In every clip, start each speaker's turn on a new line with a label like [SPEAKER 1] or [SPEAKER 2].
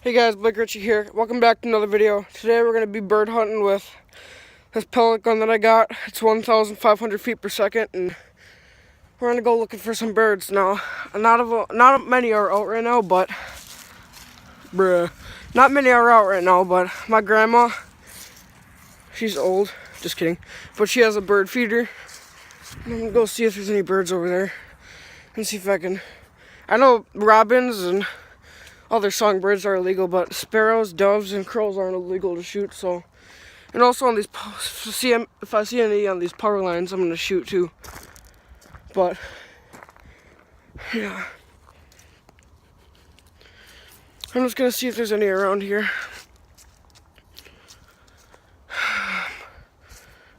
[SPEAKER 1] Hey guys, Blake Ritchie here. Welcome back to another video. Today we're going to be bird hunting with this pellet gun that I got. It's 1,500 feet per second, and we're going to go looking for some birds now. Not many are out right now, but not many are out right now. But my grandma, she's old. Just kidding. But she has a bird feeder. I'm going to go see if there's any birds over there and see if I can. I know robins and other songbirds are illegal, but sparrows, doves, and crows aren't illegal to shoot. So, and also on these, if I see any on these power lines, I'm gonna shoot too. But yeah, I'm just gonna see if there's any around here.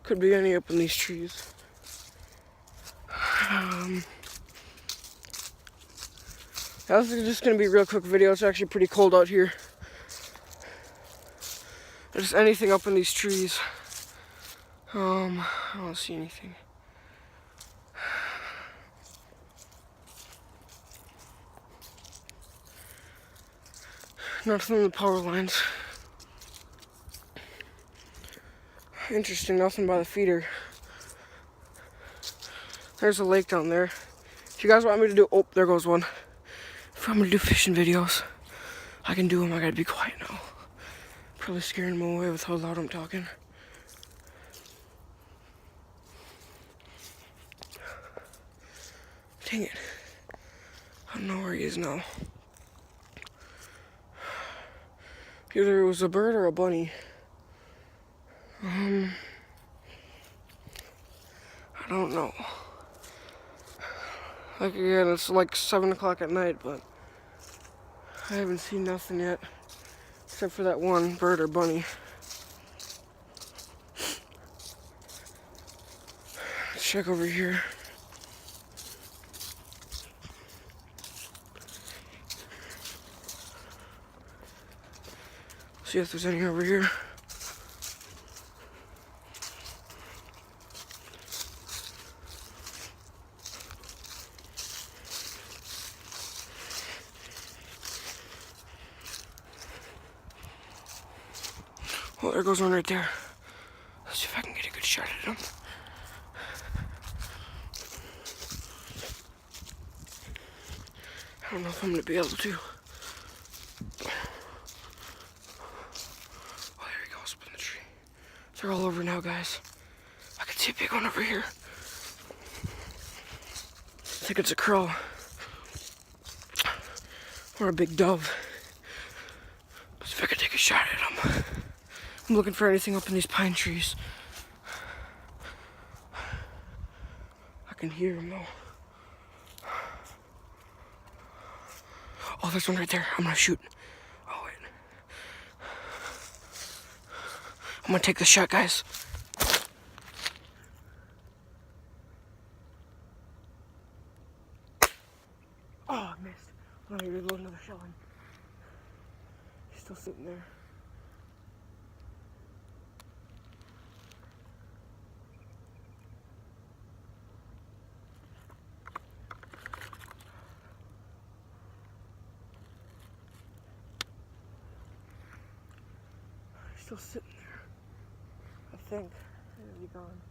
[SPEAKER 1] Could be any up in these trees. This is just going to be a real quick video. It's actually pretty cold out here. Just anything up in these trees. I don't see anything. Nothing in the power lines. Interesting, nothing by the feeder. There's a lake down there. If you guys want me to do, oh, there goes one. If I'm gonna do fishing videos, I can do them. I gotta be quiet now. Probably scaring them away with how loud I'm talking. Dang it. I don't know where he is now. Either it was a bird or a bunny. I don't know. Like again, it's like 7 o'clock at night, but I haven't seen nothing yet, except for that one bird or bunny. Let's check over here. See if there's any over here. Oh, there goes one right there. Let's see if I can get a good shot at him. I don't know if I'm going to be able to. Oh, there he goes up in the tree. They're all over now, guys. I can see a big one over here. I think it's a crow. Or a big dove. Let's see if I can take a shot at him. I'm looking for anything up in these pine trees. I can hear him though. Oh, there's one right there. I'm gonna shoot. Oh, wait. I'm gonna take the shot, guys. Oh, I missed. I'm gonna reload another shot. He's still sitting there. Still sitting there, I think. Is he gone?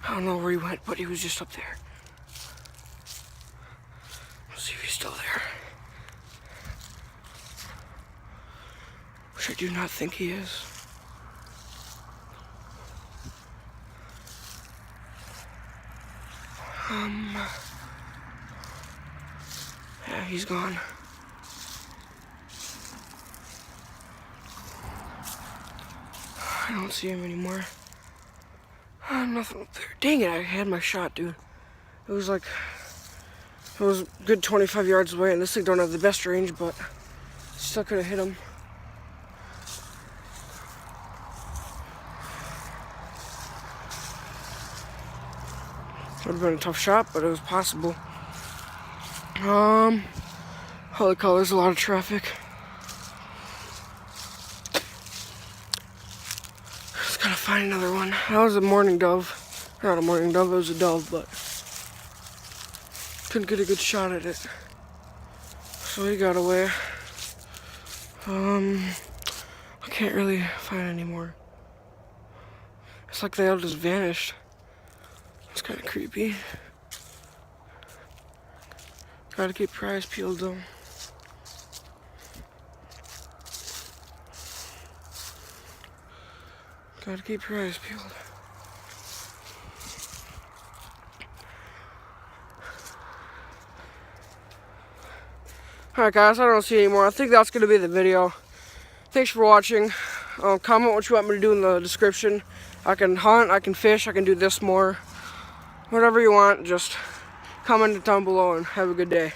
[SPEAKER 1] I don't know where he went, but he was just up there. Let's see if he's still there. Which I do not think he is. Yeah, he's gone. I don't see him anymore. Nothing up there. Dang it, I had my shot, dude. It was a good 25 yards away, and this thing don't have the best range, but still could have hit him. Would have been a tough shot, but it was possible. Holy cow, there's a lot of traffic. Just gotta find another one. That was a mourning dove. Not a mourning dove, it was a dove, but couldn't get a good shot at it. So he got away. I can't really find any more. It's like they all just vanished. It's kind of creepy. Gotta keep your eyes peeled though. Gotta keep your eyes peeled. Alright guys, I don't see anymore. I think that's gonna be the video. Thanks for watching. Comment what you want me to do in the description. I can hunt, I can fish, I can do this more. Whatever you want, just comment it down below and have a good day.